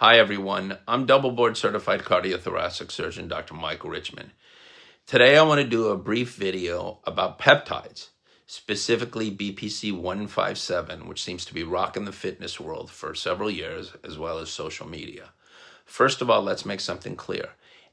Hi everyone, I'm double board certified cardiothoracic surgeon Dr. Michael Richmond. Today I want to do a brief video about peptides, specifically BPC 157, which seems to be rocking the fitness world for several years, as well as social media. First of all, let's make something clear.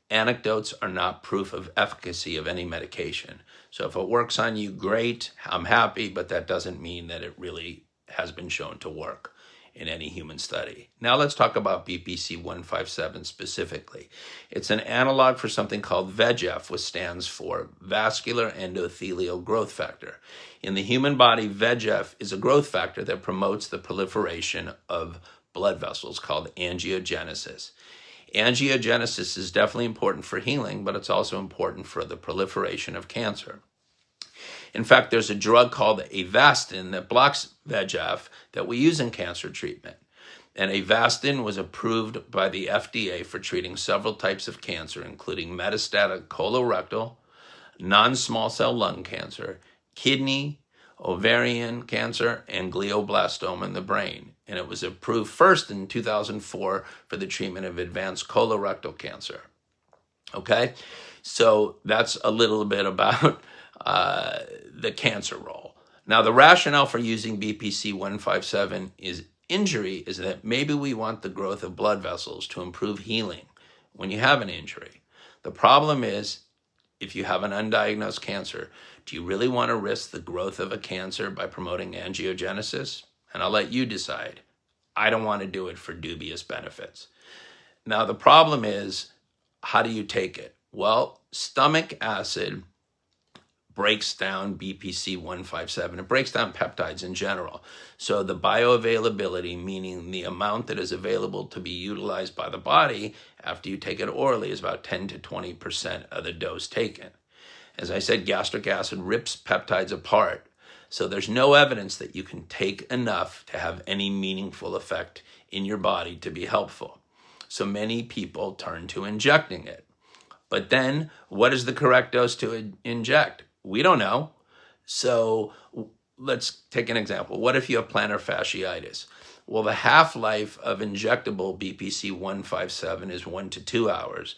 Anecdotes are not proof of efficacy of any medication. So if it works on you, great, I'm happy, but that doesn't mean that it really has been shown to work in any human study. Now let's talk about BPC 157 specifically. It's an analog for something called VEGF, which stands for vascular endothelial growth factor. In the human body, VEGF is a growth factor that promotes the proliferation of blood vessels called angiogenesis. Angiogenesis is definitely important for healing, but it's also important for the proliferation of cancer. In fact, there's a drug called Avastin that blocks VEGF that we use in cancer treatment. And Avastin was approved by the FDA for treating several types of cancer, including metastatic colorectal, non-small cell lung cancer, kidney, ovarian cancer, and glioblastoma in the brain. And it was approved first in 2004 for the treatment of advanced colorectal cancer. Okay, so that's a little bit about the cancer role. Now, the rationale for using BPC 157 is injury is that maybe we want the growth of blood vessels to improve healing when you have an injury. The problem is, if you have an undiagnosed cancer, do you really want to risk the growth of a cancer by promoting angiogenesis? And I'll let you decide. I don't want to do it for dubious benefits. Now, the problem is, how do you take it? Well, stomach acid breaks down BPC 157. It breaks down peptides in general. So the bioavailability, meaning the amount that is available to be utilized by the body after you take it orally, is about 10 to 20% of the dose taken. As I said, gastric acid rips peptides apart. So there's no evidence that you can take enough to have any meaningful effect in your body to be helpful. So many people turn to injecting it. But then, what is the correct dose to inject? We don't know. So let's take an example. What if you have plantar fasciitis? Well, the half-life of injectable BPC 157 is 1 to 2 hours.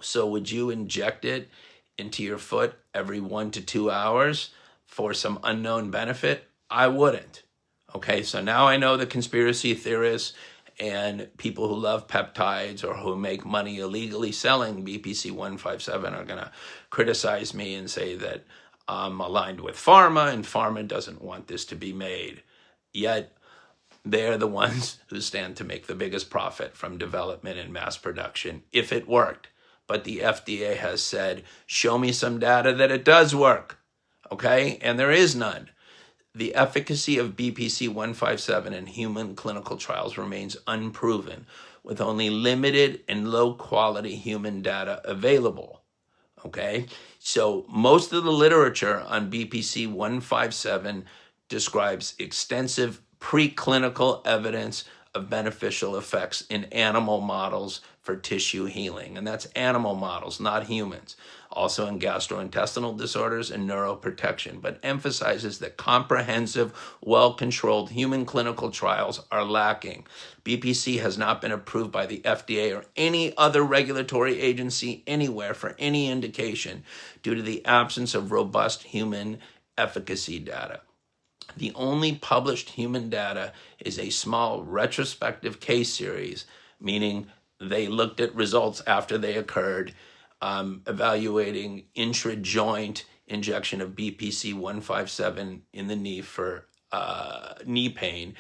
So would you inject it into your foot every 1 to 2 hours for some unknown benefit? I wouldn't. Okay, so now I know the conspiracy theorists and people who love peptides or who make money illegally selling BPC 157 are going to criticize me and say that I'm aligned with pharma and pharma doesn't want this to be made. Yet they're the ones who stand to make the biggest profit from development and mass production if it worked. But the FDA has said, show me some data that it does work. Okay, and there is none. The efficacy of BPC 157 in human clinical trials remains unproven, with only limited and low-quality human data available. Okay, so most of the literature on BPC 157 describes extensive preclinical evidence of beneficial effects in animal models for tissue healing. And that's animal models, not humans. Also in gastrointestinal disorders and neuroprotection, but emphasizes that comprehensive, well-controlled human clinical trials are lacking. BPC has not been approved by the FDA or any other regulatory agency anywhere for any indication due to the absence of robust human efficacy data. The only published human data is a small retrospective case series, meaning they looked at results after they occurred, evaluating intra-joint injection of BPC 157 in the knee for knee pain.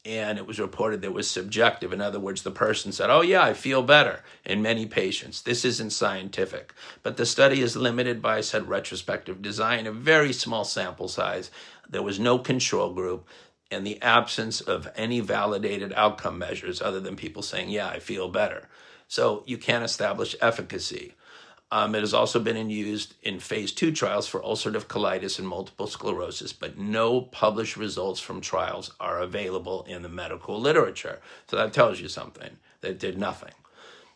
And it was reported that it was subjective. In other words, the person said, oh yeah, I feel better in many patients. This isn't scientific. But the study is limited by, I said, retrospective design, a very small sample size. There was no control group and the absence of any validated outcome measures other than people saying, yeah, I feel better. So you can't establish efficacy. It has also been used in phase 2 trials for ulcerative colitis and multiple sclerosis, but no published results from trials are available in the medical literature. So that tells you something. They did nothing.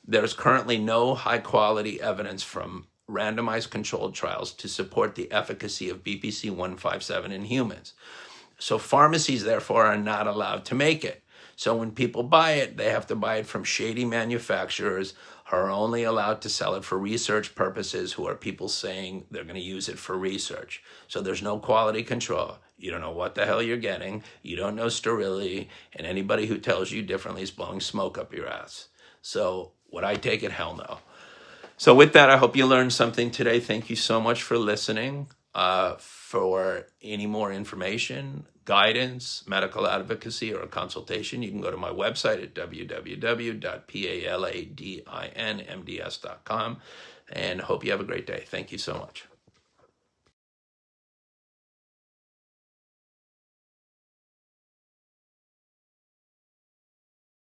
There's currently no high-quality evidence from randomized controlled trials to support the efficacy of BPC 157 in humans. So pharmacies, therefore, are not allowed to make it. So when people buy it, they have to buy it from shady manufacturers who are only allowed to sell it for research purposes, who are people saying they're going to use it for research. So there's no quality control. You don't know what the hell you're getting. You don't know sterility. And anybody who tells you differently is blowing smoke up your ass. So would I take it? Hell no. So with that, I hope you learned something today. Thank you so much for listening. For any more information, guidance, medical advocacy, or a consultation, you can go to my website at www.paladinmds.com, and hope you have a great day. Thank you so much.